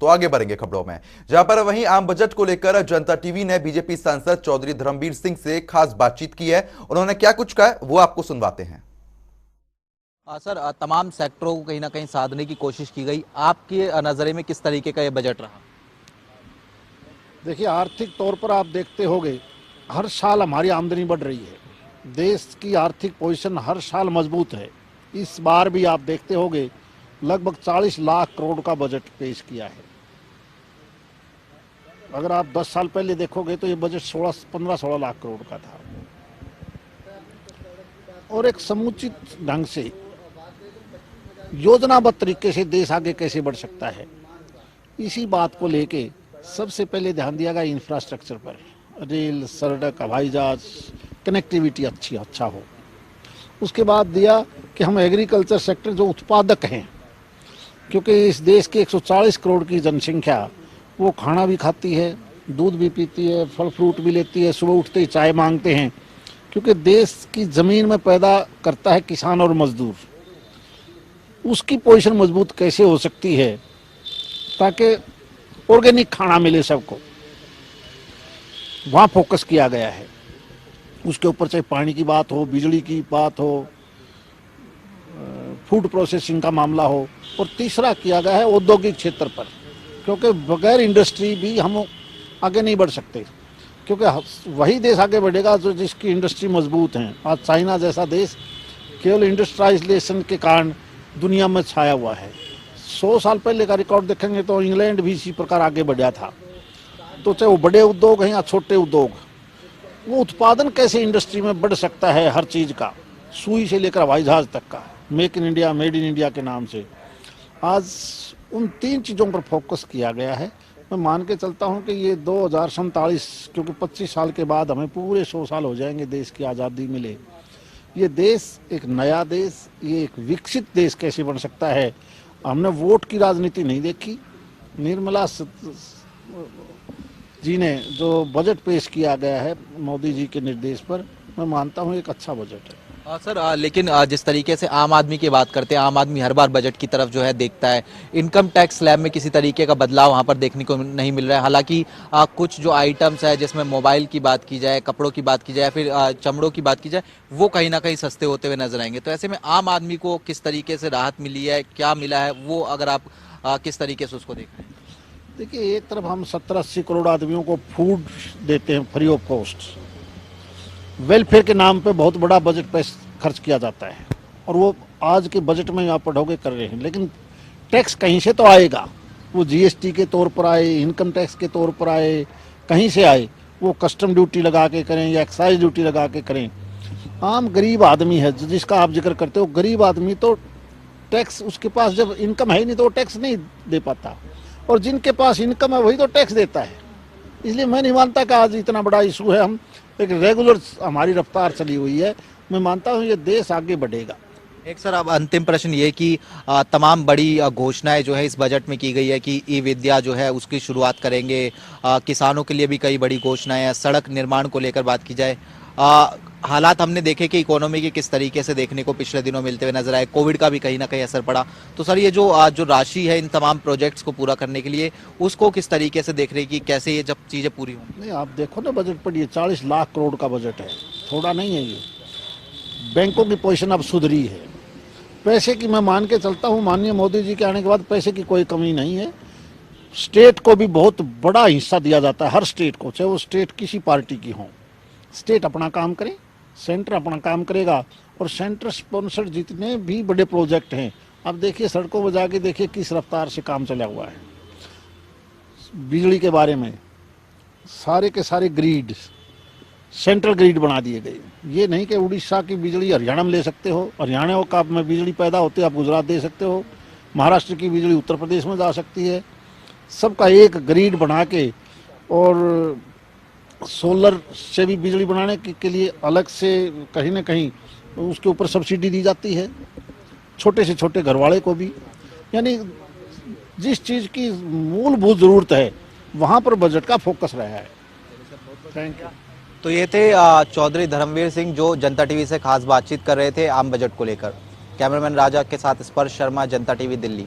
तो आगे बढ़ेंगे खबरों में, जहां पर वहीं आम बजट को लेकर जनता टीवी ने बीजेपी सांसद चौधरी धर्मवीर सिंह से खास बातचीत की है। उन्होंने क्या कुछ कहा वो आपको सुनवाते हैं। सर, तमाम सेक्टरों को कहीं ना कहीं साधने की कोशिश की गई। आपके नज़रिए में किस तरीके का ये बजट रहा? देखिए, आर्थिक तौर पर आप देखते होंगे हर साल हमारी आमदनी बढ़ रही है। देश की आर्थिक पोजीशन हर साल मजबूत है। इस बार भी आप देखते होंगे लगभग 40 लाख करोड़ का बजट पेश किया है। अगर आप 10 साल पहले देखोगे तो ये बजट 15-16 लाख करोड़ का था। और एक समुचित ढंग से योजनाबद्ध तरीके से देश आगे कैसे बढ़ सकता है, इसी बात को लेके सबसे पहले ध्यान दिया गया इंफ्रास्ट्रक्चर पर। रेल, सड़क, हवाई जहाज, कनेक्टिविटी अच्छा हो। उसके बाद दिया कि हम एग्रीकल्चर सेक्टर जो उत्पादक हैं, क्योंकि इस देश की 140 करोड़ की जनसंख्या वो खाना भी खाती है, दूध भी पीती है, फल फ्रूट भी लेती है, सुबह उठते ही चाय मांगते हैं, क्योंकि देश की ज़मीन में पैदा करता है किसान और मजदूर। उसकी पोजीशन मजबूत कैसे हो सकती है ताकि ऑर्गेनिक खाना मिले सबको, वहाँ फोकस किया गया है। उसके ऊपर चाहे पानी की बात हो, बिजली की बात हो, फूड प्रोसेसिंग का मामला हो, और तीसरा किया गया है औद्योगिक क्षेत्र पर, क्योंकि बगैर इंडस्ट्री भी हम आगे नहीं बढ़ सकते, क्योंकि वही देश आगे बढ़ेगा जो जिसकी इंडस्ट्री मजबूत है। आज चाइना जैसा देश केवल इंडस्ट्रियलाइजेशन के कारण दुनिया में छाया हुआ है। 100 साल पहले का रिकॉर्ड देखेंगे तो इंग्लैंड भी इसी प्रकार आगे बढ़ा था। तो चाहे वो बड़े उद्योग हैं या छोटे उद्योग, वो उत्पादन कैसे इंडस्ट्री में बढ़ सकता है, हर चीज़ का, सुई से लेकर हवाई जहाज तक का, make in India, made in India के नाम से आज उन 3 चीज़ों पर फोकस किया गया है। मैं मान के चलता हूं कि ये 2047, क्योंकि 25 साल के बाद हमें पूरे 100 साल हो जाएंगे देश की आज़ादी मिले, ये देश एक नया देश, ये एक विकसित देश कैसे बन सकता है। हमने वोट की राजनीति नहीं देखी। निर्मला जी ने जो बजट पेश किया गया है मोदी जी के निर्देश पर, मैं मानता हूँ एक अच्छा बजट है। सर, लेकिन जिस तरीके से आम आदमी की बात करते हैं, आम आदमी हर बार बजट की तरफ जो है देखता है। इनकम टैक्स स्लैब में किसी तरीके का बदलाव वहां पर देखने को नहीं मिल रहा है। हालांकि कुछ जो आइटम्स है, जिसमें मोबाइल की बात की जाए, कपड़ों की बात की जाए, फिर चमड़ों की बात की जाए, वो कहीं ना कहीं सस्ते होते हुए नजर आएंगे। तो ऐसे में आम आदमी को किस तरीके से राहत मिली है, क्या मिला है, वो अगर आप किस तरीके से उसको देख रहे हैं? देखिए, एक तरफ हम 70-80 करोड़ आदमियों को फूड देते हैं फ्री ऑफ कॉस्ट। वेलफेयर के नाम पे बहुत बड़ा बजट पैसा खर्च किया जाता है, और वो आज के बजट में आप पढ़ोगे कर रहे हैं। लेकिन टैक्स कहीं से तो आएगा, वो जीएसटी के तौर पर आए, इनकम टैक्स के तौर पर आए, कहीं से आए, वो कस्टम ड्यूटी लगा के करें या एक्साइज ड्यूटी लगा के करें। आम गरीब आदमी है जिसका आप जिक्र करते हो, गरीब आदमी तो टैक्स, उसके पास जब इनकम है ही नहीं तो वो टैक्स नहीं दे पाता, और जिनके पास इनकम है वही तो टैक्स देता है। इसलिए मैं नहीं मानता कि आज इतना बड़ा इशू है। हम एक रेगुलर हमारी रफ्तार चली हुई है। मैं मानता हूँ ये देश आगे बढ़ेगा। एक सर, अब अंतिम प्रश्न ये कि तमाम बड़ी घोषणाएं जो है इस बजट में की गई है कि ई विद्या जो है उसकी शुरुआत करेंगे। किसानों के लिए भी कई बड़ी घोषणाएं हैं। सड़क निर्माण को लेकर बात की जाए, हालात हमने देखे कि इकोनॉमी के किस तरीके से देखने को पिछले दिनों मिलते हुए नजर आए। कोविड का भी कहीं ना कहीं असर पड़ा। तो सर, ये जो राशि है इन तमाम प्रोजेक्ट्स को पूरा करने के लिए, उसको किस तरीके से देख रहे हैं कि कैसे ये जब चीजें पूरी होंगी? नहीं, आप देखो ना बजट पढ़िए, 40 लाख करोड़ का बजट है, थोड़ा नहीं है ये। बैंकों की पोजीशन अब सुधरी है। पैसे की मैं मान के चलता हूँ, माननीय मोदी जी के आने के बाद पैसे की कोई कमी नहीं है। स्टेट को भी बहुत बड़ा हिस्सा दिया जाता है, हर स्टेट को, चाहे वो स्टेट किसी पार्टी की हो। स्टेट अपना काम करे, सेंटर अपना काम करेगा, और सेंटर स्पॉन्सर्ड जितने भी बड़े प्रोजेक्ट हैं, अब देखिए सड़कों में जाके देखिए किस रफ्तार से काम चला हुआ है। बिजली के बारे में सारे के सारे ग्रिड, सेंट्रल ग्रिड बना दिए गए। ये नहीं कि उड़ीसा की बिजली हरियाणा में ले सकते हो, हरियाणा का में बिजली पैदा होती है आप गुजरात दे सकते हो, महाराष्ट्र की बिजली उत्तर प्रदेश में जा सकती है। सबका एक ग्रिड बना के, और सोलर से भी बिजली बनाने के लिए अलग से कहीं ना कहीं उसके ऊपर सब्सिडी दी जाती है, छोटे से छोटे घरवाले को भी। यानी जिस चीज़ की मूलभूत ज़रूरत है वहाँ पर बजट का फोकस रहा है। Thank you. तो ये थे चौधरी धर्मवीर सिंह, जो जनता टीवी से खास बातचीत कर रहे थे आम बजट को लेकर। कैमरामैन राजा के साथ स्पर्श शर्मा, जनता टीवी, दिल्ली।